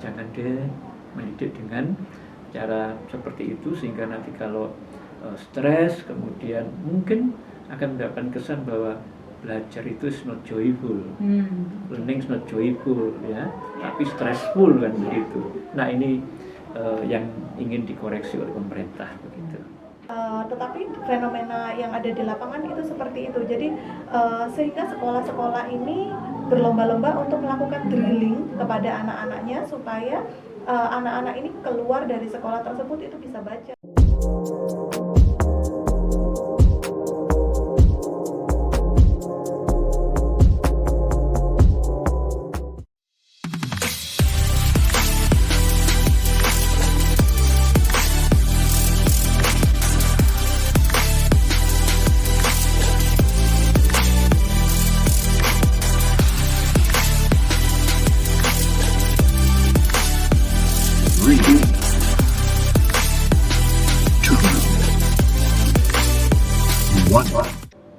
jangan deh mendidik dengan cara seperti itu, sehingga nanti kalau stres kemudian mungkin akan mendapatkan kesan bahwa belajar itu is not joyful, learning is not joyful ya, tapi stressful kan begitu. Nah ini yang ingin dikoreksi oleh pemerintah begitu. Tetapi fenomena yang ada di lapangan itu seperti itu. Jadi sehingga sekolah-sekolah ini berlomba-lomba untuk melakukan drilling kepada anak-anaknya supaya anak-anak ini keluar dari sekolah tersebut itu bisa baca.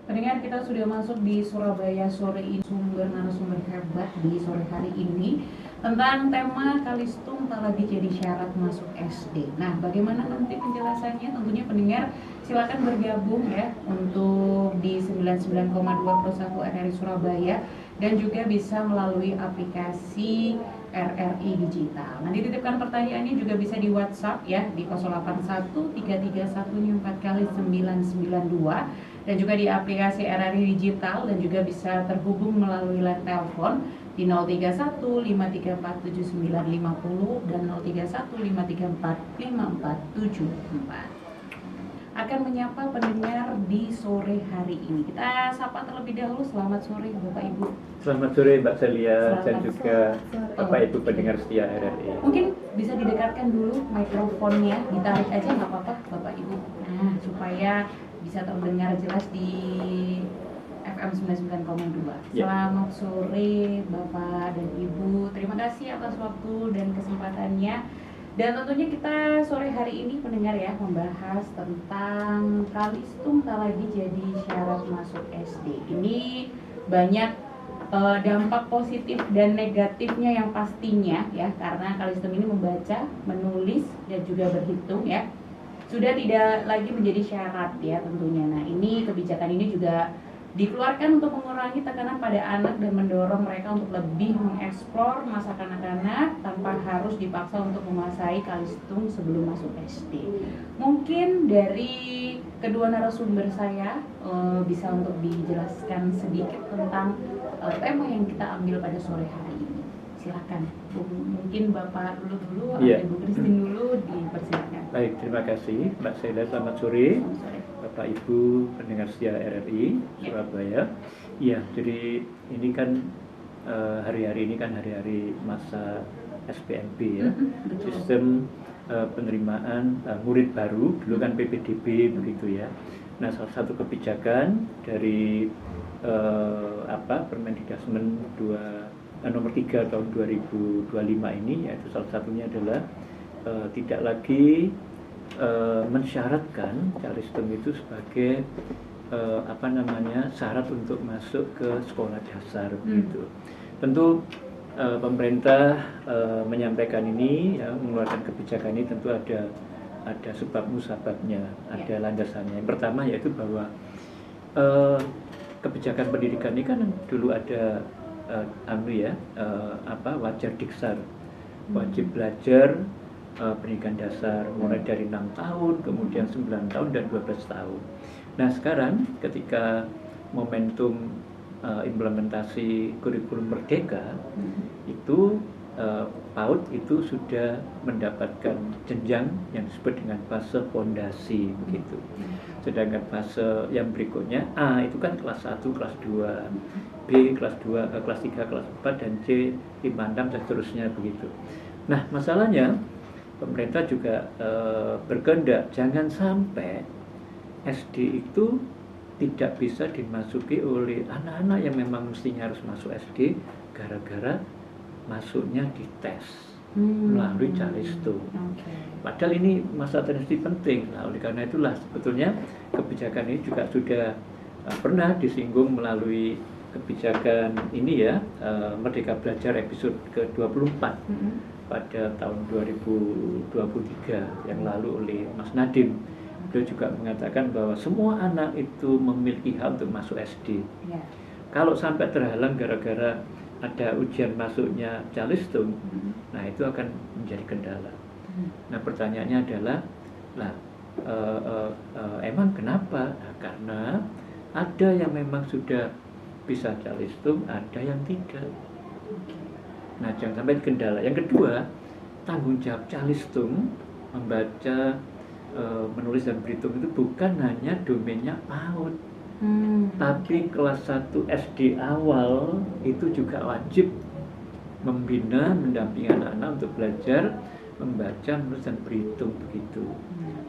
Pendengar, kita sudah masuk di Surabaya sore ini, sumber narasumber hebat di sore hari ini tentang tema Kalistung tak lagi jadi syarat masuk SD. Nah, bagaimana nanti penjelasannya? Tentunya pendengar silakan bergabung ya untuk di 99,2 Pro 1 RRI Surabaya dan juga bisa melalui aplikasi RRI Digital. Nanti titipkan pertanyaannya juga bisa di WhatsApp ya di 081331 4x992 dan juga di aplikasi RRI Digital, dan juga bisa terhubung melalui line telepon di 031 534 7950 dan 031 534 5474. Akan menyapa pendengar di sore hari ini. Kita sapa terlebih dahulu. Selamat sore Bapak Ibu. Selamat sore Mbak Celia dan juga sore. Bapak Ibu pendengar setia RRI. Mungkin bisa didekatkan dulu mikrofonnya, ditarik aja nggak apa-apa Bapak Ibu. Nah, supaya bisa terdengar jelas di FM 99,2. Ya. Selamat sore Bapak dan Ibu. Terima kasih atas waktu dan kesempatannya. Dan tentunya kita sore hari ini pendengar ya membahas tentang Kalistung tak lagi jadi syarat masuk SD. Ini banyak dampak positif dan negatifnya yang pastinya ya, karena Kalistung ini membaca, menulis dan juga berhitung ya. Sudah tidak lagi menjadi syarat ya tentunya. Nah, ini kebijakan ini juga dikeluarkan untuk mengurangi tekanan pada anak dan mendorong mereka untuk lebih mengeksplor masa kanak-kanak tanpa harus dipaksa untuk menguasai Kalistung sebelum masuk SD. Mungkin dari kedua narasumber saya bisa untuk dijelaskan sedikit tentang tema yang kita ambil pada sore hari ini. Silakan, mungkin Bapak dulu Ya. atau Ibu Christine dulu, dipersilakan. Baik, terima kasih Mbak Celia, selamat sore. Bapak Ibu pendengar setia RRI Surabaya. Iya, jadi ini kan hari-hari ini kan hari-hari masa SPMB ya, sistem penerimaan murid baru, dulu kan PPDB begitu ya. Nah, salah satu kebijakan dari Permendikbud nomor 3 tahun 2025 ini, yaitu salah satunya adalah tidak lagi mensyaratkan Kalistung itu sebagai syarat untuk masuk ke sekolah dasar begitu. Tentu pemerintah menyampaikan ini ya, mengeluarkan kebijakan ini tentu ada sebab musababnya, ada landasannya. Yang pertama yaitu bahwa kebijakan pendidikan ini kan dulu ada wajar diksar, wajib belajar pendidikan dasar mulai dari 6 tahun, kemudian 9 tahun dan 12 tahun. Nah, sekarang ketika momentum implementasi kurikulum merdeka itu PAUD itu sudah mendapatkan jenjang yang disebut dengan fase fondasi begitu. Sedangkan fase yang berikutnya A itu kan kelas 1, kelas 2, B kelas 2, kelas 3, kelas 4 dan C 5, 6 dan seterusnya begitu. Nah, masalahnya pemerintah juga berkehendak jangan sampai SD itu tidak bisa dimasuki oleh anak-anak yang memang mestinya harus masuk SD gara-gara masuknya di tes melalui Kalistung. Padahal ini masa transisi penting. Nah, oleh karena itulah sebetulnya kebijakan ini juga sudah pernah disinggung melalui kebijakan ini ya, Merdeka Belajar episode ke-24 pada tahun 2023 yang lalu oleh Mas Nadiem. Beliau juga mengatakan bahwa semua anak itu memiliki hak untuk masuk SD. Ya. Kalau sampai terhalang gara-gara ada ujian masuknya Calistung, nah itu akan menjadi kendala. Nah pertanyaannya adalah, lah emang kenapa? Nah, karena ada yang memang sudah bisa Calistung, ada yang tidak. Nah jangan sampai kendala. Yang kedua, tanggung jawab Calistung membaca, menulis dan berhitung itu bukan hanya domainnya PAUD, tapi kelas 1 SD awal itu juga wajib membina, mendampingi anak-anak untuk belajar membaca, menulis dan berhitung begitu.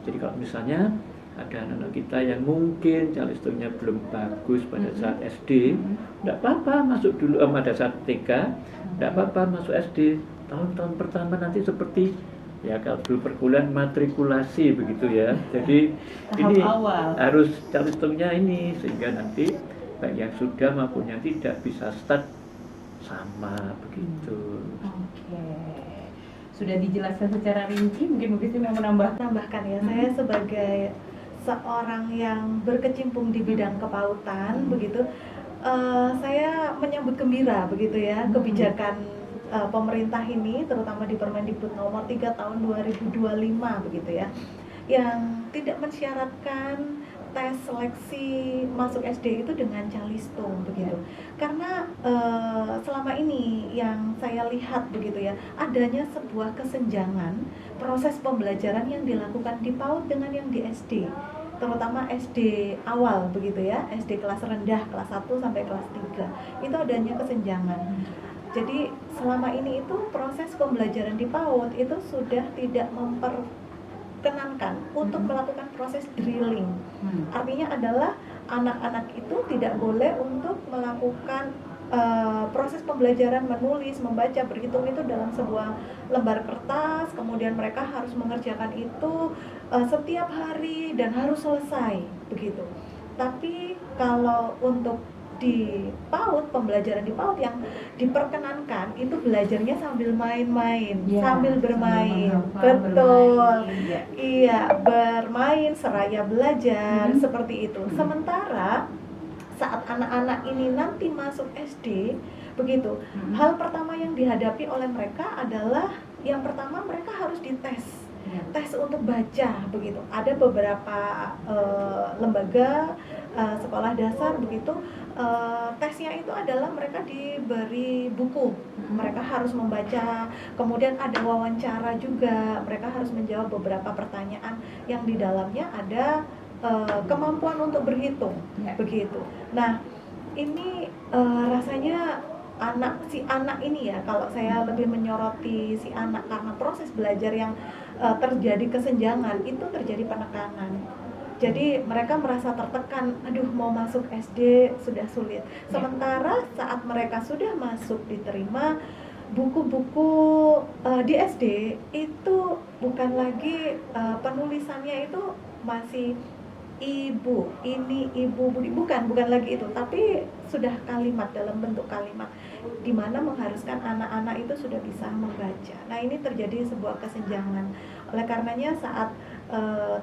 Jadi kalau misalnya ada anak-anak kita yang mungkin Calistungnya belum bagus pada saat SD, tidak apa-apa masuk dulu, pada saat TK, tidak apa-apa masuk SD. Tahun-tahun pertama nanti seperti ya kalau dulu perkuliahan matrikulasi begitu ya. Jadi Tahap ini awal. harus Calistungnya ini sehingga nanti baik yang sudah maupun yang tidak bisa start sama begitu. Oke. Sudah dijelaskan secara rinci, mungkin Bu Kristi mau Menambahkan ya, saya sebagai seorang yang berkecimpung di bidang kepautan begitu, saya menyambut gembira begitu ya kebijakan pemerintah ini, terutama di Permendikbud nomor 3 tahun 2025 begitu ya, yang tidak mensyaratkan tes seleksi masuk SD itu dengan Calistung begitu. Karena selama ini yang saya lihat begitu ya, adanya sebuah kesenjangan proses pembelajaran yang dilakukan di PAUD dengan yang di SD, terutama SD awal begitu ya, SD kelas rendah, kelas 1 sampai kelas 3 itu adanya kesenjangan. Jadi selama ini itu proses pembelajaran di PAUD itu sudah tidak memperkenankan untuk melakukan proses drilling. Artinya adalah anak-anak itu tidak boleh untuk melakukan proses pembelajaran menulis, membaca, berhitung itu dalam sebuah lembar kertas, kemudian mereka harus mengerjakan itu setiap hari dan harus selesai begitu. Tapi kalau untuk di PAUD, pembelajaran di PAUD yang diperkenankan itu belajarnya sambil main-main, Ya, sambil bermain, sambil betul, bermain, ya. iya, bermain seraya belajar seperti itu. Sementara saat anak-anak ini nanti masuk SD, begitu, hal pertama yang dihadapi oleh mereka adalah yang pertama mereka harus dites. Tes untuk baca begitu. Ada beberapa lembaga sekolah dasar begitu, tesnya itu adalah mereka diberi buku, mereka harus membaca, kemudian ada wawancara juga, mereka harus menjawab beberapa pertanyaan yang di dalamnya ada kemampuan untuk berhitung begitu. Nah ini rasanya si anak ini ya, kalau saya lebih menyoroti si anak karena proses belajar yang terjadi kesenjangan, itu terjadi penekanan. Jadi mereka merasa tertekan, aduh mau masuk SD sudah sulit. Sementara saat mereka sudah masuk diterima, buku-buku di SD itu bukan lagi penulisannya itu masih ibu, ini ibu Budi, bukan lagi itu, tapi sudah kalimat, dalam bentuk kalimat, di mana mengharuskan anak-anak itu sudah bisa membaca. Nah ini terjadi sebuah kesenjangan. Oleh karenanya saat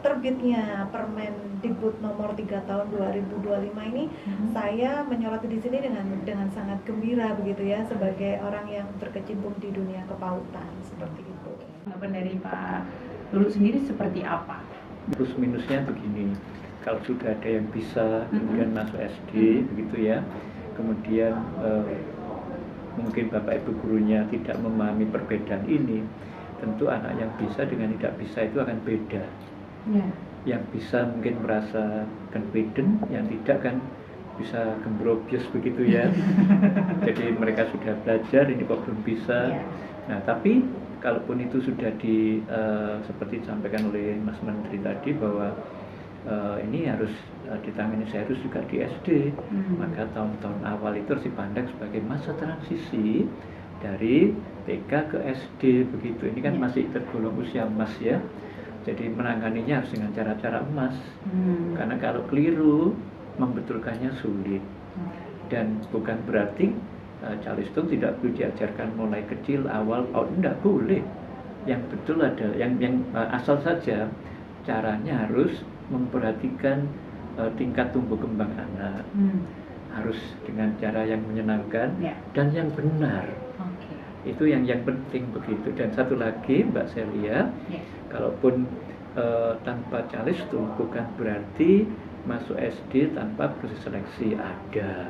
terbitnya Permendikbud nomor 3 tahun 2025 ini, saya menyoroti di sini dengan sangat gembira begitu ya, sebagai orang yang berkecimpung di dunia kepautan seperti itu. Tanggapan dari Pak Lulu sendiri seperti apa? Plus minusnya begini, kalau sudah ada yang bisa kemudian masuk SD begitu ya, kemudian mungkin bapak ibu gurunya tidak memahami perbedaan ini, tentu anak yang bisa dengan tidak bisa itu akan beda. Yang bisa mungkin merasa confident, yang tidak kan bisa gembrobius begitu ya. Jadi mereka sudah belajar, ini kok belum bisa. Nah tapi kalaupun itu sudah seperti disampaikan oleh Mas Menteri tadi bahwa ini harus ditangani serius juga di SD, maka tahun-tahun awal itu harus dipandang sebagai masa transisi dari TK ke SD begitu. Ini kan masih tergolong usia emas ya, jadi menanganinya harus dengan cara-cara emas, karena kalau keliru membetulkannya sulit. Dan bukan berarti Calistung tidak perlu diajarkan mulai kecil awal, enggak boleh. Yang betul adalah asal saja caranya harus memperhatikan tingkat tumbuh kembang anak, harus dengan cara yang menyenangkan dan yang benar. Itu yang penting begitu. Dan satu lagi Mbak Celia, kalaupun tanpa Calistung bukan berarti masuk SD tanpa proses seleksi, ada.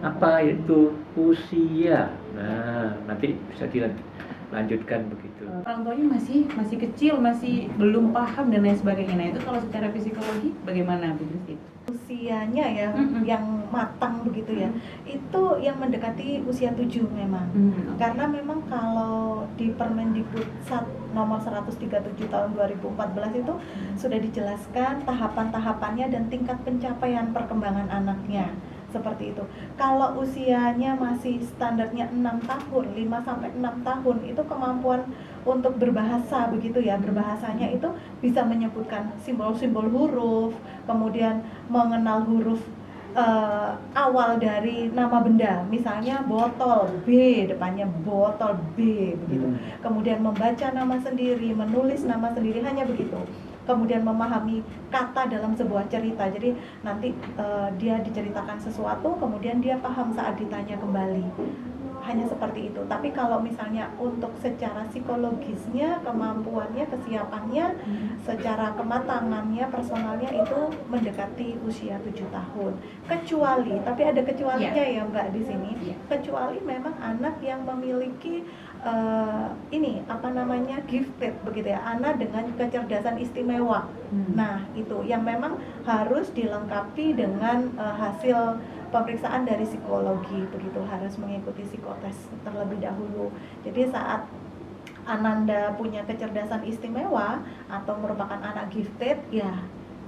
Apa itu usia? Nah, nanti bisa dilanjutkan begitu. Orang tuanya masih kecil, masih belum paham dan lain sebagainya. Nah, itu kalau secara psikologi bagaimana Bu Christine? Usianya ya yang matang begitu ya. Itu yang mendekati usia 7 memang. Karena memang kalau di Permendikbud nomor 137 tahun 2014 itu sudah dijelaskan tahapan-tahapannya dan tingkat pencapaian perkembangan anaknya. Seperti itu. Kalau usianya masih standarnya 6 tahun, 5 sampai 6 tahun, itu kemampuan untuk berbahasa begitu ya. Berbahasanya itu bisa menyebutkan simbol-simbol huruf, kemudian mengenal huruf awal dari nama benda, misalnya botol, B, depannya botol B begitu. Kemudian membaca nama sendiri, menulis nama sendiri, hanya begitu. Kemudian memahami kata dalam sebuah cerita. Jadi nanti dia diceritakan sesuatu, kemudian dia paham saat ditanya kembali. Hanya seperti itu. Tapi kalau misalnya untuk secara psikologisnya, kemampuannya, kesiapannya, secara kematangannya, personalnya itu mendekati usia 7 tahun. Kecuali, tapi ada kecualinya ya Mbak di sini. Kecuali memang anak yang memiliki gifted begitu ya, anak dengan kecerdasan istimewa. Nah, itu yang memang harus dilengkapi dengan hasil pemeriksaan dari psikologi begitu, harus mengikuti psikotes terlebih dahulu. Jadi saat Ananda punya kecerdasan istimewa atau merupakan anak gifted, ya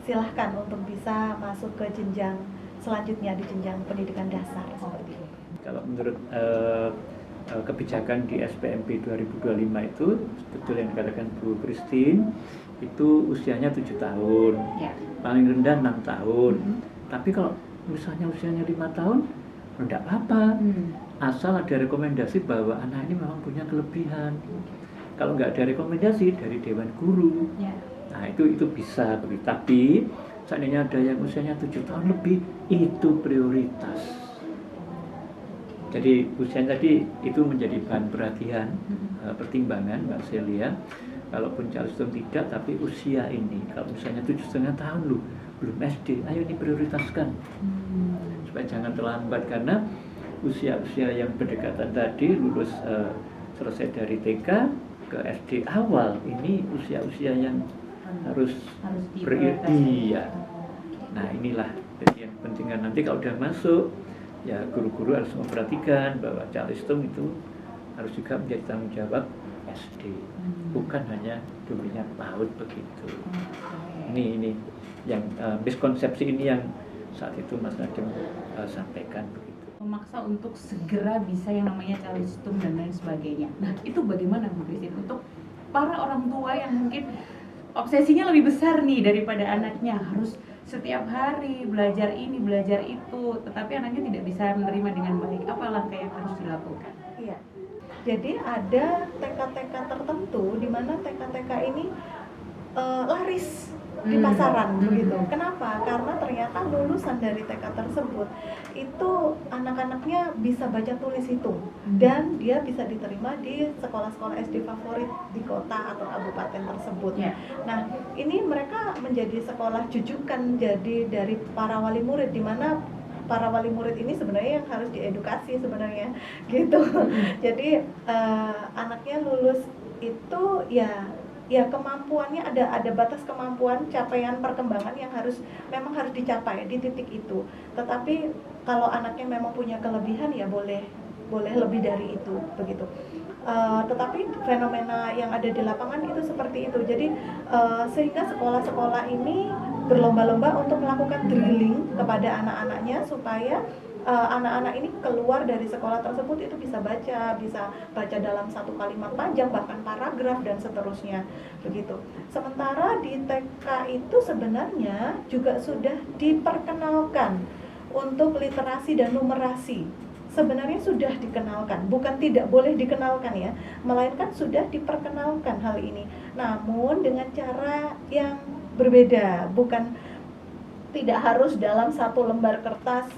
silahkan untuk bisa masuk ke jenjang selanjutnya di jenjang pendidikan dasar seperti itu. Kalau menurut kebijakan di SPMP 2025 itu betul yang dikatakan Bu Christine, itu usianya 7 tahun, paling rendah 6 tahun. Tapi kalau misalnya usianya 5 tahun, enggak apa-apa, asal ada rekomendasi bahwa anak ini memang punya kelebihan. Kalau nggak ada rekomendasi dari Dewan Guru, nah itu bisa begitu. Tapi seandainya ada yang usianya 7 tahun lebih, itu prioritas. Jadi usia tadi itu menjadi bahan perhatian, pertimbangan Mbak Celia. Kalaupun Calistung tidak, tapi usia ini, kalau misalnya 7,5 tahun loh, belum SD, ayo diprioritaskan supaya jangan terlambat, karena usia-usia yang berdekatan tadi, lulus selesai dari TK ke SD awal, ini usia-usia yang harus iya. Nah inilah jadi yang penting, kan nanti kalau udah masuk ya guru-guru harus memperhatikan bahwa Calistung itu harus juga menjadi tanggung jawab SD, bukan hanya dominan PAUD begitu. Ini yang miskonsepsi ini yang saat itu Mas Nadiem sampaikan begitu. Memaksa untuk segera bisa yang namanya Calistung dan lain sebagainya. Nah itu bagaimana Bu Christine untuk para orang tua yang mungkin obsesinya lebih besar nih daripada anaknya, harus setiap hari belajar ini, belajar itu, tetapi anaknya tidak bisa menerima dengan baik. Apa langkah yang harus dilakukan? Iya. Jadi ada TK-TK tertentu di mana TK-TK ini laris di pasaran begitu. Kenapa? Karena ternyata lulusan dari TK tersebut itu anak-anaknya bisa baca tulis hitung dan dia bisa diterima di sekolah-sekolah SD favorit di kota atau kabupaten tersebut. Nah, ini mereka menjadi sekolah jujukan jadi dari para wali murid, di mana para wali murid ini sebenarnya yang harus diedukasi sebenarnya gitu. Jadi anaknya lulus itu ya kemampuannya ada batas kemampuan, capaian perkembangan yang memang harus dicapai di titik itu. Tetapi kalau anaknya memang punya kelebihan ya boleh lebih dari itu begitu. Tetapi fenomena yang ada di lapangan itu seperti itu. Jadi sehingga sekolah-sekolah ini berlomba-lomba untuk melakukan drilling kepada anak-anaknya supaya anak-anak ini keluar dari sekolah tersebut itu bisa baca dalam satu kalimat panjang, bahkan paragraf dan seterusnya begitu. Sementara di TK itu sebenarnya juga sudah diperkenalkan untuk literasi dan numerasi sebenarnya sudah dikenalkan, bukan tidak boleh dikenalkan ya, melainkan sudah diperkenalkan hal ini. Namun dengan cara yang berbeda, bukan tidak harus dalam satu lembar kertas,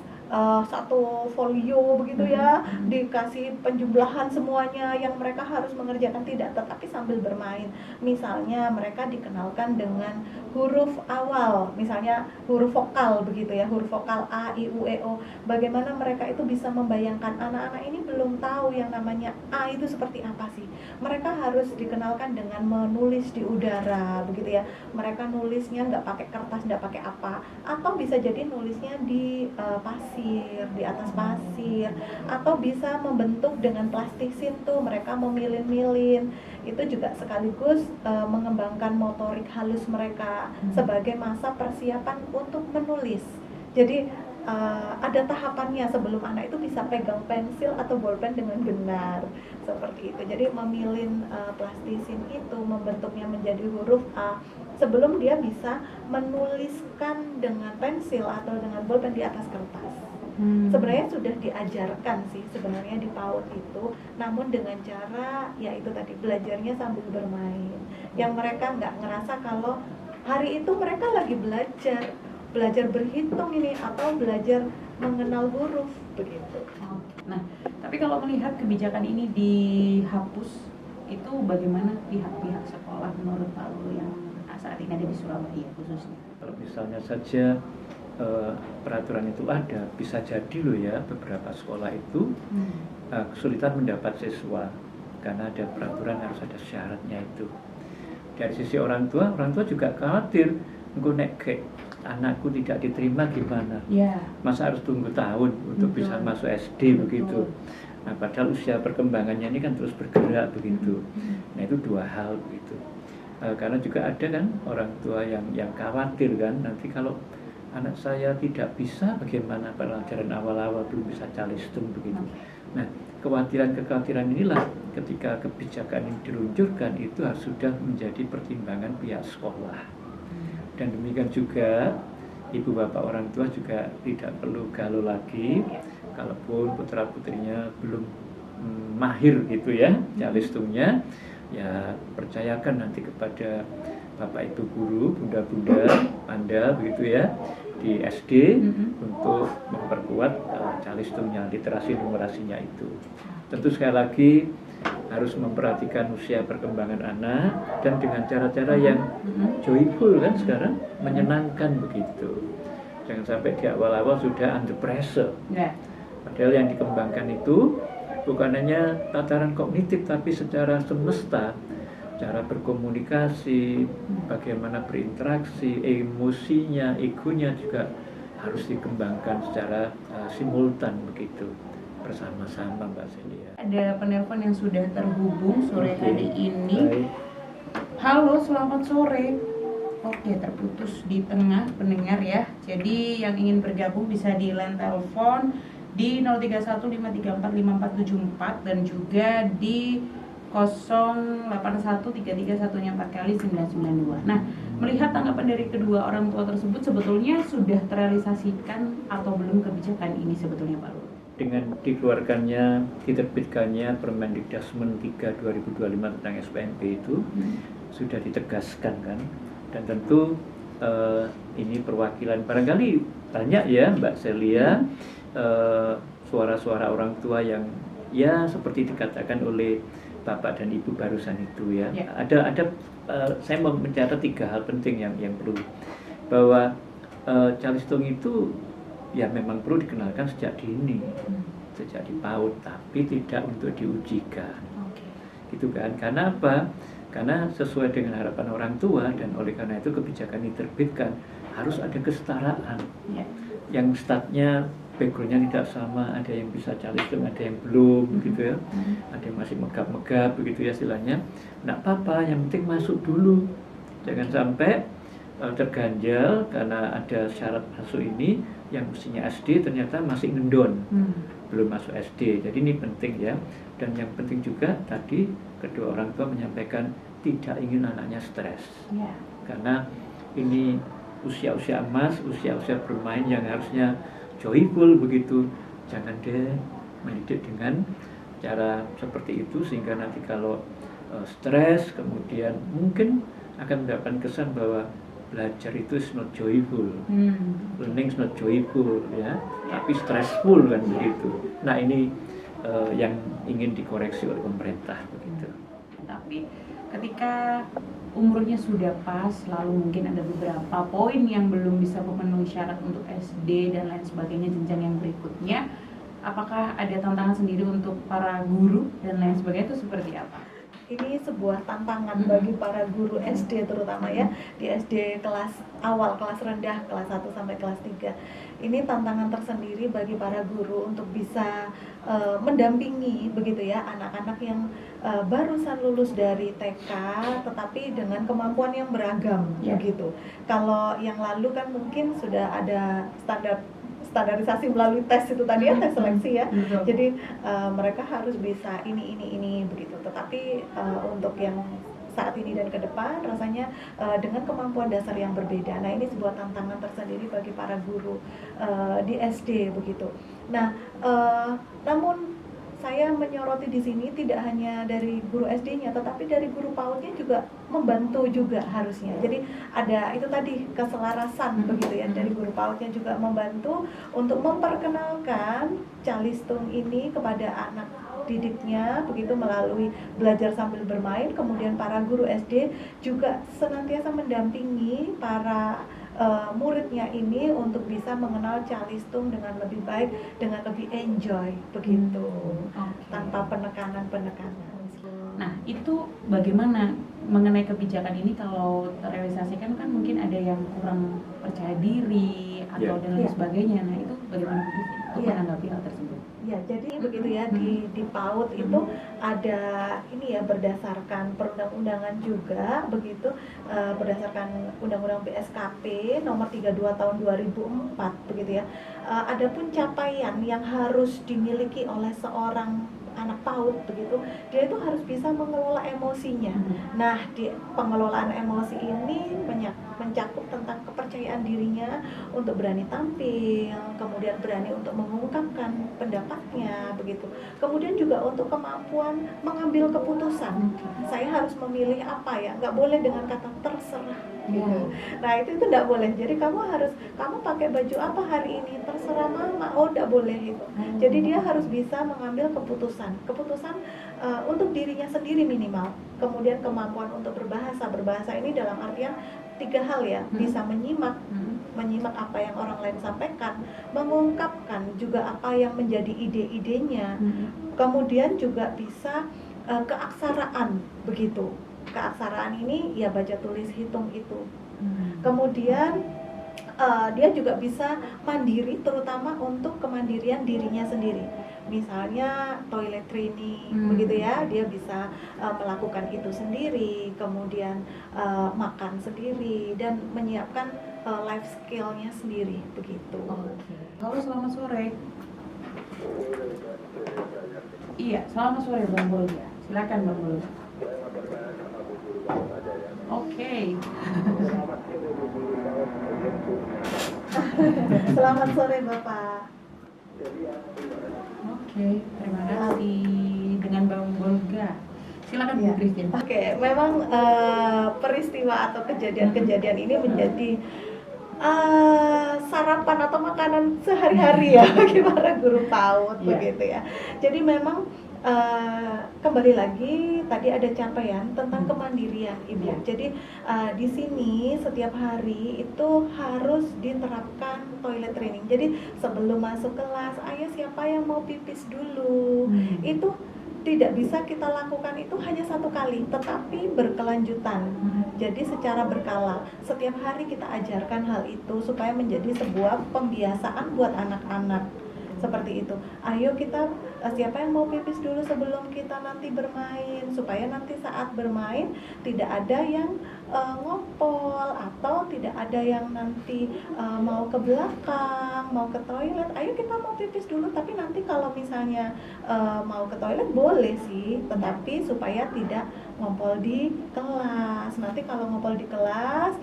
satu folio begitu ya, dikasih penjumlahan semuanya yang mereka harus mengerjakan, tidak, tetapi sambil bermain. Misalnya mereka dikenalkan dengan huruf awal, misalnya huruf vokal begitu ya, huruf vokal A, I, U, E, O. Bagaimana mereka itu bisa membayangkan, anak-anak ini belum tahu yang namanya A itu seperti apa sih. Mereka harus dikenalkan dengan menulis di udara begitu ya. Mereka nulisnya nggak pakai kertas, nggak pakai apa, atau bisa jadi nulisnya di pasir, di atas pasir, atau bisa membentuk dengan plastiksin tuh, mereka memilin-milin. Itu juga sekaligus mengembangkan motorik halus mereka sebagai masa persiapan untuk menulis. Jadi ada tahapannya sebelum anak itu bisa pegang pensil atau bolpen dengan benar, seperti itu. Jadi memilin plastisin itu, membentuknya menjadi huruf A sebelum dia bisa menuliskan dengan pensil atau dengan bolpen di atas kertas. Sebenarnya sudah diajarkan sih sebenarnya di PAUD itu, namun dengan cara ya itu tadi, belajarnya sambil bermain, yang mereka nggak ngerasa kalau hari itu mereka lagi belajar berhitung ini atau belajar mengenal huruf begitu. Nah, tapi kalau melihat kebijakan ini dihapus, itu bagaimana pihak-pihak sekolah menurut Pak Lulu yang saat ini ada di Surabaya khususnya? Kalau misalnya saja peraturan itu ada, bisa jadi loh ya beberapa sekolah itu kesulitan mendapat siswa karena ada peraturan, harus ada syaratnya itu. Dari sisi orang tua juga khawatir, engko nek anakku tidak diterima gimana? Ya. Masa harus tunggu tahun untuk bisa masuk SD begitu. Nah, padahal usia perkembangannya ini kan terus bergerak begitu. Nah, itu dua hal begitu. Karena juga ada kan orang tua yang khawatir kan, nanti kalau anak saya tidak bisa, bagaimana pelajaran awal-awal belum bisa calistung begitu. Nah, kekhawatiran inilah ketika kebijakan ini diluncurkan itu harus sudah menjadi pertimbangan pihak sekolah. Dan demikian juga ibu bapak orang tua juga tidak perlu galau lagi kalaupun putra putrinya belum mahir gitu ya calistungnya, ya percayakan nanti kepada bapak ibu guru, bunda-bunda Anda begitu ya di SD untuk memperkuat calistungnya, literasi numerasinya itu. Tentu sekali lagi harus memperhatikan usia perkembangan anak dan dengan cara-cara yang joyful kan sekarang, menyenangkan begitu. Jangan sampai di awal-awal sudah under pressure. Padahal yang dikembangkan itu bukan hanya tataran kognitif tapi secara semesta, cara berkomunikasi, bagaimana berinteraksi, emosinya, egonya juga harus dikembangkan secara simultan begitu, bersama-sama Mbak Celia. Ada penelpon yang sudah terhubung sore hari ini. Halo, selamat sore. Oke, terputus di tengah pendengar ya. Jadi yang ingin bergabung bisa di line telepon di 0315345474 dan juga di 081331nya 4 kali 992. Nah, melihat tanggapan dari kedua orang tua tersebut, sebetulnya sudah terrealisasikan atau belum kebijakan ini sebetulnya Pak Lulu? Dengan dikeluarkannya, diterbitkannya Permendikdasmen 3 2025 tentang SPMP itu sudah ditegaskan kan, dan tentu ini perwakilan, barangkali banyak ya Mbak Celia, suara-suara orang tua yang ya seperti dikatakan oleh Bapak dan Ibu barusan itu ya. Ada saya mau mencatat 3 hal penting yang perlu, bahwa calistung itu ya memang perlu dikenalkan sejak dini, sejak di PAUD, tapi tidak untuk diujikan. Gitu kan? Karena apa? Karena sesuai dengan harapan orang tua, dan oleh karena itu kebijakan ini diterbitkan, harus ada kesetaraan. Yang statnya, backgroundnya tidak sama, ada yang bisa calistung, ada yang belum, gitu ya. Ada yang masih megap-megap, begitu ya istilahnya. Nggak apa-apa, yang penting masuk dulu. Jangan sampai terganjal karena ada syarat masuk ini, yang mestinya SD ternyata masih ngendon, belum masuk SD. Jadi ini penting ya. Dan yang penting juga tadi kedua orang tua menyampaikan tidak ingin anaknya stres, karena ini usia-usia emas, usia-usia bermain yang harusnya joyful begitu. Jangan deh mendidik dengan cara seperti itu, sehingga nanti kalau stres kemudian mungkin akan mendapatkan kesan bahwa belajar itu is not joyful, learning is not joyful ya, tapi stressful kan begitu. Nah ini yang ingin dikoreksi oleh pemerintah begitu. Tapi ketika umurnya sudah pas, lalu mungkin ada beberapa poin yang belum bisa memenuhi syarat untuk SD dan lain sebagainya, jenjang yang berikutnya, apakah ada tantangan sendiri untuk para guru dan lain sebagainya, itu seperti apa? Ini sebuah tantangan bagi para guru SD terutama ya, di SD kelas awal, kelas rendah, kelas 1 sampai kelas 3. Ini tantangan tersendiri bagi para guru untuk bisa mendampingi begitu ya anak-anak yang barusan lulus dari TK tetapi dengan kemampuan yang beragam begitu. Kalau yang lalu kan mungkin sudah ada standarisasi melalui tes itu tadi ya, tes seleksi ya. Jadi mereka harus bisa ini begitu. Tetapi untuk yang saat ini dan ke depan rasanya dengan kemampuan dasar yang berbeda. Nah, ini sebuah tantangan tersendiri bagi para guru di SD begitu. Nah, namun saya menyoroti di sini tidak hanya dari guru SD-nya, tetapi dari guru PAUD-nya juga membantu juga harusnya. Jadi ada itu tadi keselarasan begitu ya, dari guru PAUD-nya juga membantu untuk memperkenalkan Calistung ini kepada anak didiknya begitu melalui belajar sambil bermain. Kemudian para guru SD juga senantiasa mendampingi para muridnya ini untuk bisa mengenal Calistung dengan lebih baik, dengan lebih enjoy begitu, tanpa penekanan. Nah, itu bagaimana mengenai kebijakan ini? Kalau terrealisasikan kan mungkin ada yang kurang percaya diri atau dan lain sebagainya. Nah, itu bagaimana untuk menanggapi hal tersebut? Ya, jadi begitu ya, di PAUD itu ada ini ya, berdasarkan perundang-undangan juga begitu, berdasarkan Undang-Undang PSKP nomor 32 tahun 2004 begitu ya. Adapun capaian yang harus dimiliki oleh seorang anak PAUD begitu, dia itu harus bisa mengelola emosinya. Nah, di pengelolaan emosi ini mencakup tentang kepercayaan dirinya untuk berani tampil, kemudian berani untuk mengungkapkan pendapatnya begitu. Kemudian juga untuk kemampuan mengambil keputusan. Saya harus memilih apa ya, nggak boleh dengan kata terserah gitu. Nah, itu tidak boleh. Jadi kamu pakai baju apa hari ini, terserah mama, oh tidak boleh itu. Jadi dia harus bisa mengambil keputusan untuk dirinya sendiri minimal. Kemudian kemampuan untuk berbahasa ini dalam artian 3 hal ya, bisa menyimak apa yang orang lain sampaikan, mengungkapkan juga apa yang menjadi ide-idenya, kemudian juga bisa keaksaraan begitu. Keaksaraan ini ya baca tulis hitung itu. Kemudian dia juga bisa mandiri, terutama untuk kemandirian dirinya sendiri. Misalnya toilet training begitu ya, dia bisa melakukan itu sendiri, kemudian makan sendiri dan menyiapkan life skill-nya sendiri begitu. Halo, selamat sore. Iya, selamat sore Bang Bolga. Silakan Bang Bolga. Oke. Selamat sore Bapak. Oke, terima kasih. Dengan Bang Bolga. Silakan Bu Christine. Oke, memang peristiwa atau kejadian-kejadian ini menjadi sarapan atau makanan sehari-hari ya bagi para guru PAUD begitu ya. Jadi memang kembali lagi tadi ada capaian tentang kemandirian Ibu. Jadi di sini setiap hari itu harus diterapkan toilet training. Jadi sebelum masuk kelas, ayo siapa yang mau pipis dulu. Itu tidak bisa kita lakukan itu hanya 1 kali, tetapi berkelanjutan. Jadi secara berkala, setiap hari kita ajarkan hal itu supaya menjadi sebuah pembiasaan buat anak-anak. Seperti itu. Ayo kita, siapa yang mau pipis dulu sebelum kita nanti bermain, supaya nanti saat bermain tidak ada yang ngompol atau tidak ada yang nanti mau ke belakang, mau ke toilet, ayo kita mau pipis dulu, tapi nanti kalau misalnya mau ke toilet boleh sih, tetapi supaya tidak ngompol di kelas. Nanti kalau ngompol di kelas,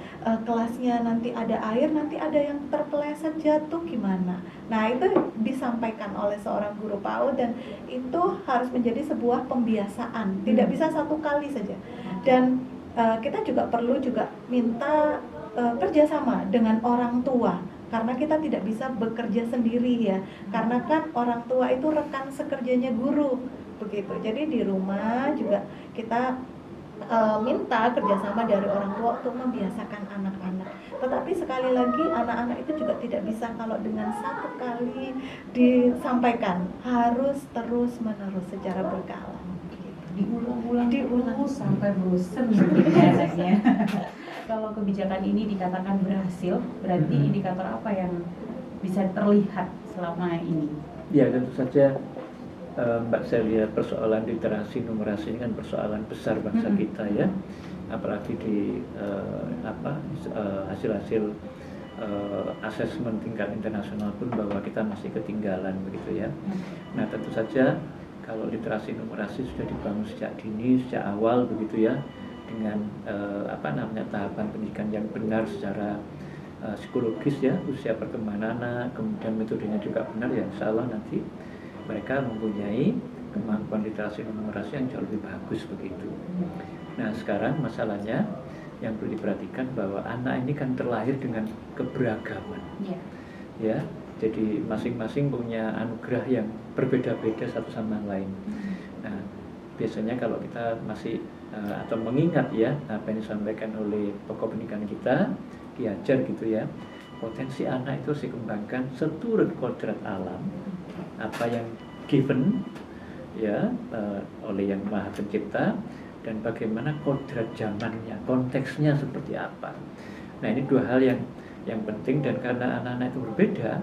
kelasnya nanti ada air, nanti ada yang terpeleset jatuh gimana? Nah, itu disampaikan oleh seorang guru PAUD dan itu harus menjadi sebuah pembiasaan, tidak bisa satu kali saja. Dan kita juga perlu juga minta kerjasama dengan orang tua, karena kita tidak bisa bekerja sendiri ya, karena kan orang tua itu rekan sekerjanya guru begitu. Jadi di rumah juga kita minta kerjasama dari orang tua untuk membiasakan anak-anak. Tetapi sekali lagi anak-anak itu juga tidak bisa kalau dengan satu kali disampaikan, harus terus menerus secara berkala. Diulang-ulang terus sampai bosen biasanya. Kalau kebijakan ini dikatakan berhasil, berarti indikator apa yang bisa terlihat selama ini? Ya, tentu saja Mbak Celia, persoalan literasi numerasi ini kan persoalan besar bangsa kita ya, apalagi di hasil-hasil asesmen tingkat internasional pun bahwa kita masih ketinggalan begitu ya. Nah, tentu saja kalau literasi numerasi sudah dibangun sejak dini, sejak awal begitu ya, dengan tahapan pendidikan yang benar secara psikologis ya, usia perkembangan anak, kemudian metodenya juga benar ya, insya Allah nanti mereka mempunyai kemampuan literasi numerasi yang jauh lebih bagus begitu. Nah, sekarang masalahnya yang perlu diperhatikan bahwa anak ini kan terlahir dengan keberagaman, ya. Jadi masing-masing punya anugerah yang berbeda-beda satu sama lain. Nah, biasanya kalau kita masih atau mengingat ya apa yang disampaikan oleh pokok pendidikan kita, Ki Hajar gitu ya, potensi anak itu harus dikembangkan seturut kodrat alam, apa yang given ya oleh Yang Maha Pencipta, dan bagaimana kodrat zamannya, konteksnya seperti apa. Nah, ini dua hal yang penting, dan karena anak-anak itu berbeda,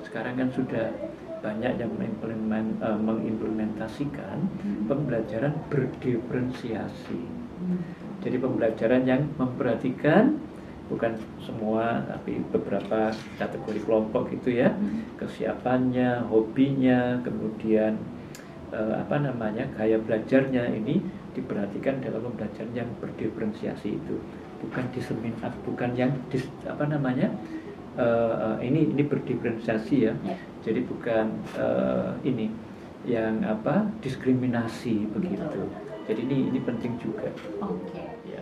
sekarang kan sudah banyak yang mengimplementasikan pembelajaran berdiferensiasi. Jadi pembelajaran yang memperhatikan bukan semua tapi beberapa kategori kelompok gitu ya, kesiapannya, hobinya, kemudian gaya belajarnya ini diperhatikan dalam pembelajaran yang berdiferensiasi itu, bukan diseminat, bukan yang ini berdiferensiasi ya. Jadi bukan ini yang diskriminasi begitu. Jadi ini penting juga. Oke. Ya.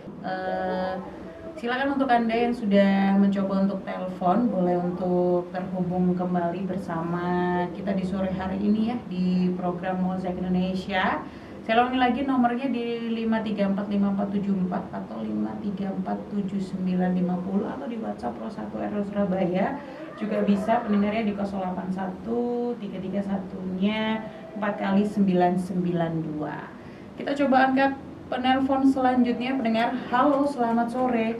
Silakan untuk Anda yang sudah mencoba untuk telepon, boleh untuk terhubung kembali bersama kita di sore hari ini ya di program Mozaik Indonesia. Saya ulangi lagi nomornya di 5345474 atau 5347950 atau di WhatsApp Pro 1 RO Surabaya. Juga bisa pendengarnya di 081 331-nya 4 kali 992. Kita coba angkat penelpon selanjutnya, pendengar. Halo, selamat sore.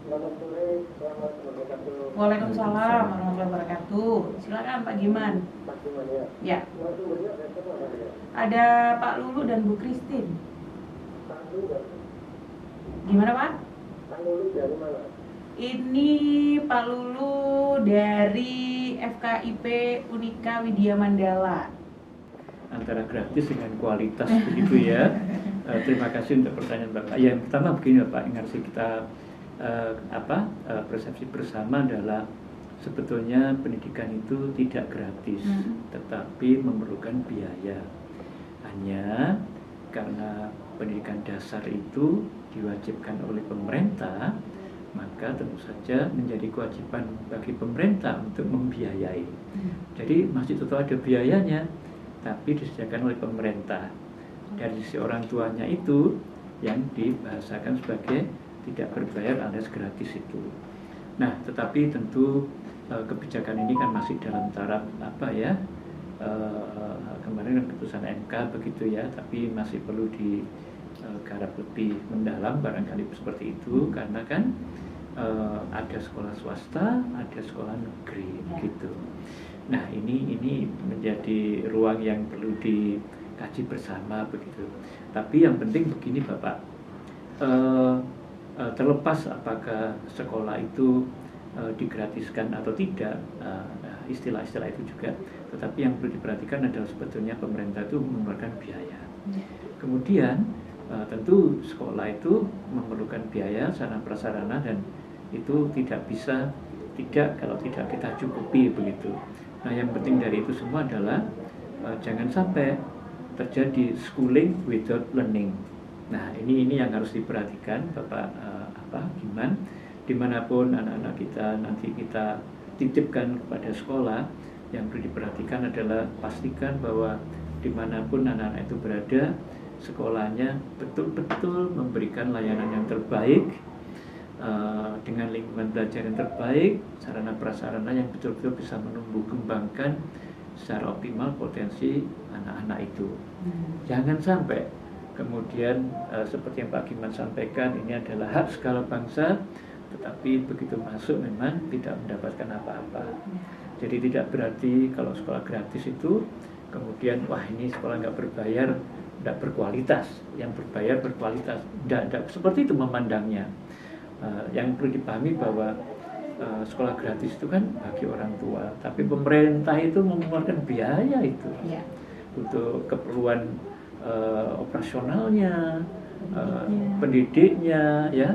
Selamat sore, selamat wabarakatuh. Waalaikumsalam warahmatullahi wabarakatuh. Silakan Pak Giman. Pak Giman ya. Ya. Narasumbernya ada siapa ya? Ada Pak Lulu dan Bu Christine. Pak Lulu. Gimana Pak? Pak Lulu dari mana? Ini Pak Lulu dari FKIP Unika Widya Mandala. Antara gratis dengan kualitas begitu ya. Terima kasih untuk pertanyaan Bapak. Yang pertama begini Pak, ingat sih kita persepsi bersama adalah sebetulnya pendidikan itu tidak gratis, tetapi memerlukan biaya. Hanya karena pendidikan dasar itu diwajibkan oleh pemerintah, maka tentu saja menjadi kewajiban bagi pemerintah untuk membiayai. Jadi masih tetap ada biayanya, tapi disediakan oleh pemerintah. Dari sisi orang tuanya itu yang dibahasakan sebagai tidak berbayar alias gratis itu. Nah, tetapi tentu kebijakan ini kan masih dalam taraf kemarin kan keputusan MK begitu ya, tapi masih perlu digarap lebih mendalam barangkali seperti itu, karena kan ada sekolah swasta, ada sekolah negeri gitu. Nah, ini menjadi ruang yang perlu dikaji bersama begitu. Tapi yang penting begini Bapak, terlepas apakah sekolah itu digratiskan atau tidak, istilah-istilah itu juga, tetapi yang perlu diperhatikan adalah sebetulnya pemerintah itu mengeluarkan biaya. Kemudian tentu sekolah itu memerlukan biaya sarana prasarana, dan itu kalau tidak kita cukupi begitu. Nah, yang penting dari itu semua adalah jangan sampai terjadi schooling without learning. Nah, ini yang harus diperhatikan Bapak Giman, dimanapun anak-anak kita nanti kita titipkan kepada sekolah, yang perlu diperhatikan adalah pastikan bahwa dimanapun anak-anak itu berada, sekolahnya betul-betul memberikan layanan yang terbaik, dengan lingkungan belajar yang terbaik, sarana prasarana yang betul-betul bisa menumbuh kembangkan secara optimal potensi anak-anak itu. Jangan sampai kemudian seperti yang Pak Giman sampaikan, ini adalah hak segala bangsa, tetapi begitu masuk memang tidak mendapatkan apa-apa. Jadi tidak berarti kalau sekolah gratis itu kemudian wah ini sekolah nggak berbayar, nggak berkualitas, yang berbayar berkualitas. Tidak seperti itu memandangnya. Yang perlu dipahami bahwa sekolah gratis itu kan bagi orang tua, tapi pemerintah itu mengeluarkan biaya itu untuk keperluan operasionalnya, pendidiknya, ya,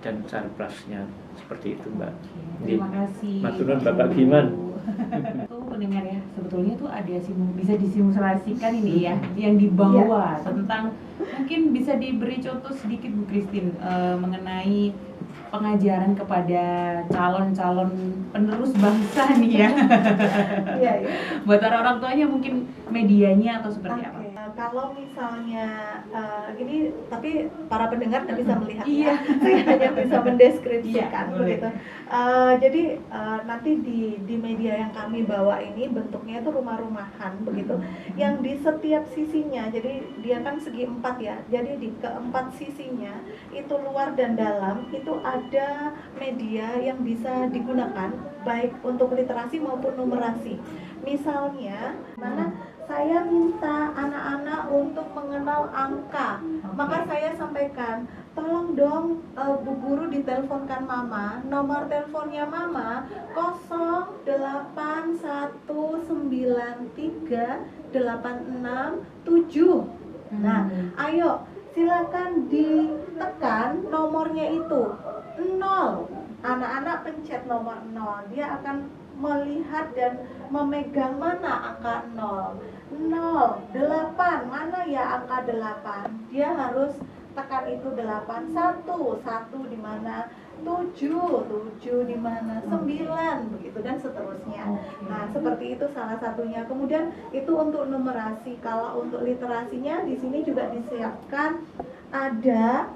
dan sarprasnya, seperti itu, Mbak. Terima kasih. Maturun Bapak Giman. Tuh pendengar ya, sebetulnya tuh ada bisa disimulasikan ini ya, yang di bawah tentang mungkin bisa diberi contoh sedikit Bu Christine mengenai pengajaran kepada calon-calon penerus bangsa nih ya. Iya. Buat orang tuanya mungkin medianya atau seperti apa? Kalau misalnya ini, tapi para pendengar tidak bisa melihat, Iya. saya hanya bisa mendeskripsikan Iya, begitu. Jadi nanti di media yang kami bawa ini bentuknya itu rumah-rumahan begitu, yang di setiap sisinya, jadi dia kan segi 4 ya, jadi di keempat sisinya itu luar dan dalam itu ada media yang bisa digunakan baik untuk literasi maupun numerasi. Misalnya mana saya minta anak-anak untuk mengenal angka, maka saya sampaikan, tolong dong Bu Guru diteleponkan Mama, nomor teleponnya Mama 081938667. Nah, ayo silakan ditekan nomornya itu 0. Anak-anak pencet nomor 0, dia akan melihat dan memegang mana angka 0, 8, mana ya angka 8, dia harus tekan itu 8, 1 di mana, 7 di mana, 9 begitu dan seterusnya. Nah, seperti itu salah satunya. Kemudian itu untuk numerasi. Kalau untuk literasinya di sini juga disiapkan ada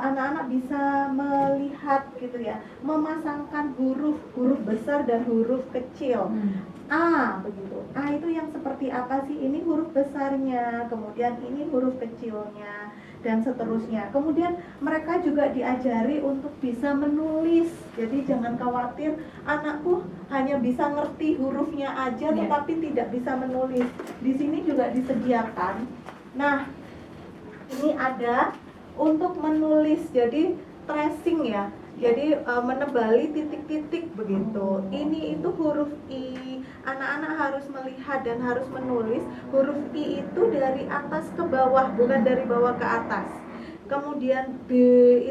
anak-anak bisa melihat gitu ya, memasangkan huruf besar dan huruf kecil. A begitu. A itu yang seperti apa sih? Ini huruf besarnya, kemudian ini huruf kecilnya, dan seterusnya. Kemudian mereka juga diajari untuk bisa menulis. Jadi jangan khawatir anakku hanya bisa ngerti hurufnya aja tetapi tidak bisa menulis. Di sini juga disediakan. Nah, ini ada untuk menulis, jadi tracing ya, jadi menebali titik-titik begitu. Ini itu huruf I, anak-anak harus melihat dan harus menulis huruf I itu dari atas ke bawah, bukan dari bawah ke atas. Kemudian B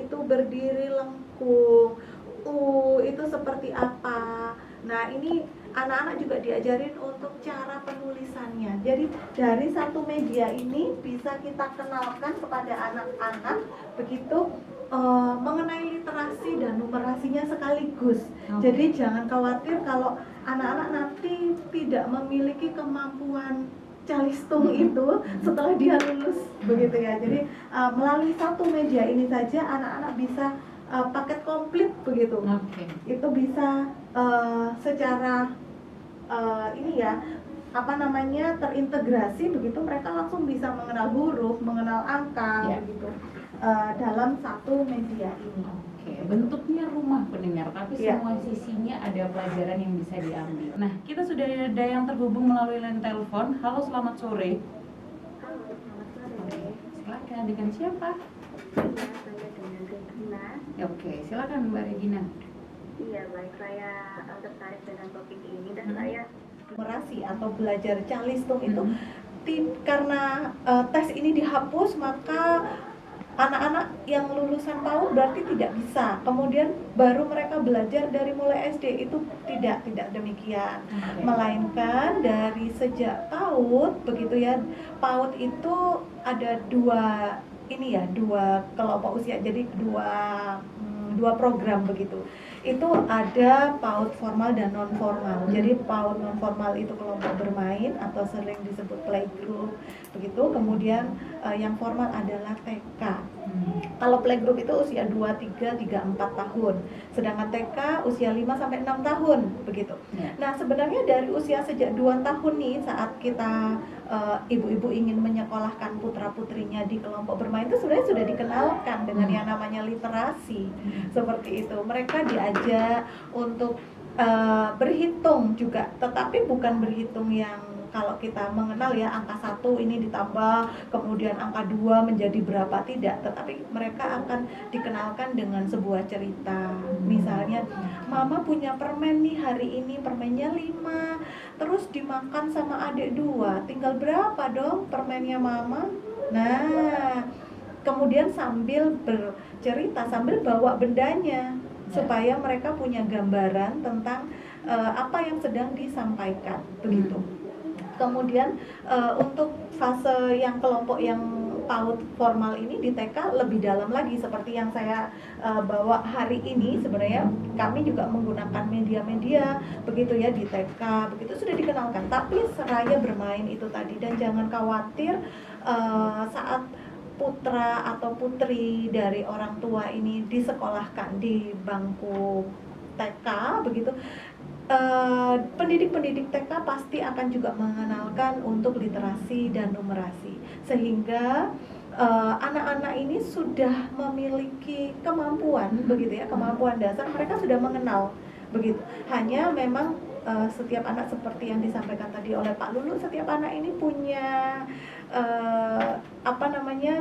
itu berdiri lengkung, U itu seperti apa. Nah, ini anak-anak juga diajarin untuk cara penulisannya. Jadi dari satu media ini bisa kita kenalkan kepada anak-anak begitu mengenai literasi dan numerasinya sekaligus. Jadi jangan khawatir kalau anak-anak nanti tidak memiliki kemampuan calistung itu setelah dia lulus begitu ya. Jadi melalui satu media ini saja anak-anak bisa paket komplit begitu. Itu bisa secara ini ya, terintegrasi begitu, mereka langsung bisa mengenal huruf, mengenal angka begitu dalam satu media ini. Bentuknya rumah pendengar, tapi semua sisinya ada pelajaran yang bisa diambil. Nah, kita sudah ada yang terhubung melalui line telepon. Halo, selamat sore. Halo, selamat sore. Silakan, dengan siapa? Saya dengan Regina. Oke, silakan Mbak Regina. Iya, baik. Saya tertarik dengan topik ini dan Hmm. saya Numerasi atau belajar calistung itu Hmm. karena tes ini dihapus, maka anak-anak yang lulusan PAUD berarti tidak bisa. Kemudian baru mereka belajar dari mulai SD, itu tidak demikian. Oke. Melainkan dari sejak PAUD begitu ya. PAUD itu ada dua kelompok usia, jadi dua program begitu. Itu ada PAUD formal dan non formal. Jadi PAUD non formal itu kelompok bermain atau sering disebut playgroup begitu. Kemudian yang formal adalah TK. Kalau playgroup itu usia 2, 3, 4 tahun. Sedangkan TK usia 5 sampai 6 tahun begitu. Ya. Nah, sebenarnya dari usia sejak 2 tahun nih, saat kita ibu-ibu ingin menyekolahkan putra-putrinya di kelompok bermain, itu sebenarnya sudah dikenalkan dengan yang namanya literasi. Seperti itu. Mereka diajak untuk berhitung juga, tetapi bukan berhitung yang kalau kita mengenal ya angka 1 ini ditambah kemudian angka 2 menjadi berapa, tidak, tetapi mereka akan dikenalkan dengan sebuah cerita. Misalnya, mama punya permen nih hari ini, permennya 5, terus dimakan sama adik 2, tinggal berapa dong permennya mama? Nah, kemudian sambil bercerita, sambil bawa bendanya, supaya mereka punya gambaran tentang apa yang sedang disampaikan begitu. Kemudian untuk fase yang kelompok yang PAUD formal ini di TK lebih dalam lagi, seperti yang saya bawa hari ini. Sebenarnya kami juga menggunakan media-media begitu ya di TK, begitu sudah dikenalkan. Tapi seraya bermain itu tadi, dan jangan khawatir saat putra atau putri dari orang tua ini disekolahkan di bangku TK begitu, pendidik-pendidik TK pasti akan juga mengenalkan untuk literasi dan numerasi, sehingga anak-anak ini sudah memiliki kemampuan begitu ya, kemampuan dasar, mereka sudah mengenal begitu. Hanya memang setiap anak seperti yang disampaikan tadi oleh Pak Lulu, setiap anak ini punya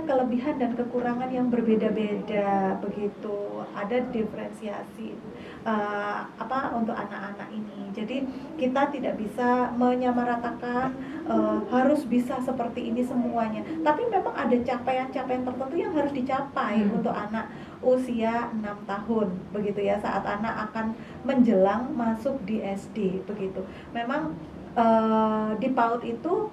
kelebihan dan kekurangan yang berbeda-beda begitu. Ada diferensiasi untuk anak-anak ini. Jadi kita tidak bisa menyamaratakan harus bisa seperti ini semuanya. Tapi memang ada capaian-capaian tertentu yang harus dicapai untuk anak usia 6 tahun begitu ya, saat anak akan menjelang masuk di SD begitu. Memang di PAUD itu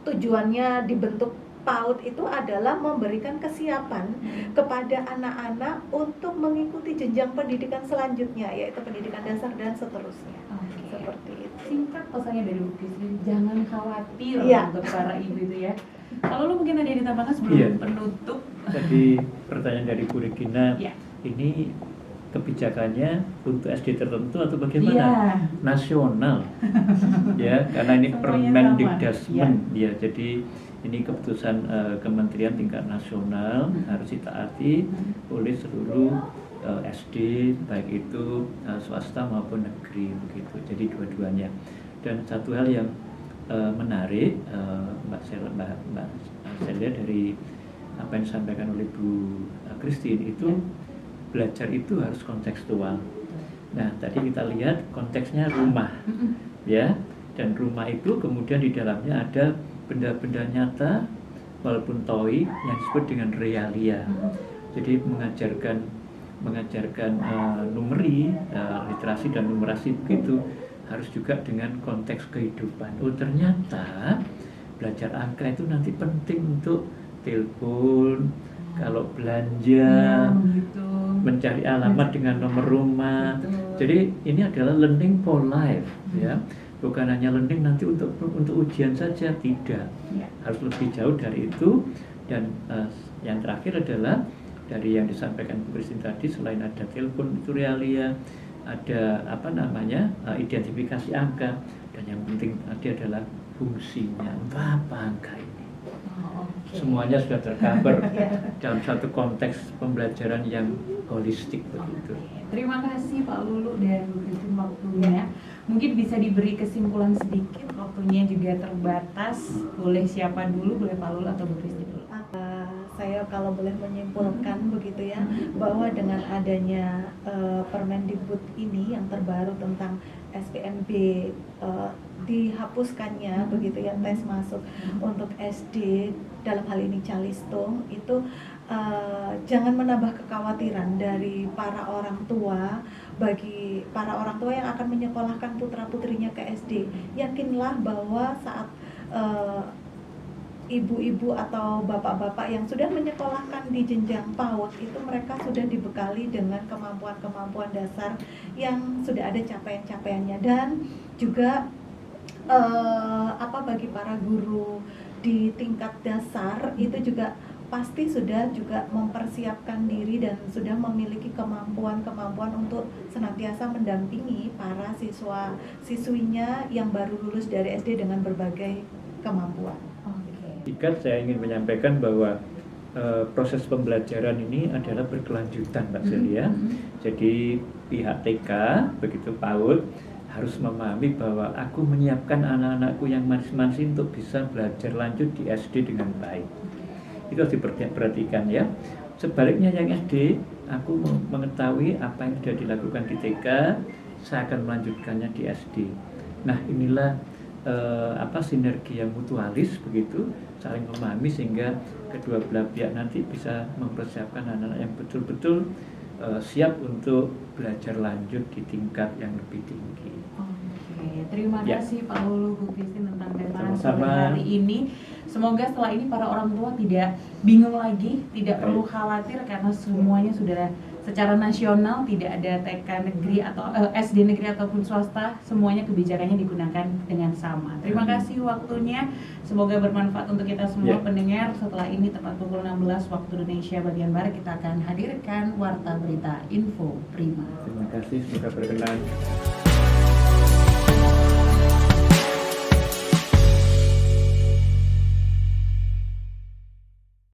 tujuannya dibentuk PAUD itu adalah memberikan kesiapan kepada anak-anak untuk mengikuti jenjang pendidikan selanjutnya, yaitu pendidikan dasar dan seterusnya. Oke. Seperti itu. Singkat pesannya dari Bu Christine, jangan khawatir Iya. untuk para ibu itu ya. Kalau lu mungkin ada yang ditambahkan sebelum Iya. penutup? Tadi pertanyaan dari Bu Regina, Iya. ini kebijakannya untuk SD tertentu atau bagaimana? Iya. Nasional, ya, karena ini Semuanya Permendikdasmen, sama. ya, jadi ini keputusan kementerian tingkat nasional harus ditaati oleh seluruh SD, baik itu swasta maupun negeri begitu. Jadi dua-duanya. Dan satu hal yang menarik, Mbak Celia, dari apa yang disampaikan oleh Bu Christine itu, belajar itu harus kontekstual. Nah, tadi kita lihat konteksnya rumah, ya, dan rumah itu kemudian di dalamnya ada benda-benda nyata walaupun toy yang disebut dengan realia. Jadi mengajarkan numeri, literasi dan numerasi begitu harus juga dengan konteks kehidupan. Oh, ternyata belajar angka itu nanti penting untuk telepon, kalau belanja, Begitu. mencari alamat dengan nomor rumah. Betul. Jadi ini adalah learning for life, ya. Bukan hanya learning nanti untuk ujian saja, tidak. Ya. Harus lebih jauh dari itu. Dan yang terakhir adalah dari yang disampaikan Bu Christine tadi, selain ada telepon itu realia, ada identifikasi angka, dan yang penting tadi adalah fungsinya. Untuk apa angka ini? Oh, oke. Semuanya sudah tercover dalam satu konteks pembelajaran yang holistik begitu. Terima kasih Pak Lulu dan Bu Christine waktunya. Mungkin bisa diberi kesimpulan sedikit, waktunya juga terbatas. Boleh siapa dulu, boleh Pak Lulu atau Bu Christine dulu? saya kalau boleh menyimpulkan begitu ya, bahwa dengan adanya Permendikbud ini yang terbaru tentang SPMB, dihapuskannya begitu ya tes masuk untuk SD, dalam hal ini Calistung, itu jangan menambah kekhawatiran dari para orang tua. Bagi para orang tua yang akan menyekolahkan putra-putrinya ke SD, yakinlah bahwa saat ibu-ibu atau bapak-bapak yang sudah menyekolahkan di jenjang PAUD itu mereka sudah dibekali dengan kemampuan-kemampuan dasar yang sudah ada capaian-capaiannya. Dan juga bagi para guru di tingkat dasar itu juga pasti sudah juga mempersiapkan diri dan sudah memiliki kemampuan-kemampuan untuk senantiasa mendampingi para siswinya yang baru lulus dari SD dengan berbagai kemampuan. Jika saya ingin menyampaikan bahwa proses pembelajaran ini adalah berkelanjutan, Mbak Celia. Jadi pihak TK, begitu PAUD, harus memahami bahwa aku menyiapkan anak-anakku yang masing-masing untuk bisa belajar lanjut di SD dengan baik. Itu harus diperhatikan ya. Sebaliknya yang SD, aku mengetahui apa yang sudah dilakukan di TK, saya akan melanjutkannya di SD. Nah, inilah sinergi yang mutualis begitu, saling memahami sehingga kedua belah pihak nanti bisa mempersiapkan anak-anak yang betul-betul siap untuk belajar lanjut di tingkat yang lebih tinggi. Oke, terima kasih Pak Lulu, Bu Christine tentang tema sore Sama-sama. hari ini. Semoga setelah ini para orang tua tidak bingung lagi, tidak perlu khawatir karena semuanya sudah secara nasional, tidak ada TK negeri atau SD negeri ataupun swasta, semuanya kebijakannya digunakan dengan sama. Terima kasih waktunya, semoga bermanfaat untuk kita semua pendengar. Setelah ini tepat pukul 16 waktu Indonesia bagian Barat kita akan hadirkan Warta Berita Info Prima. Terima kasih, semoga berkenan.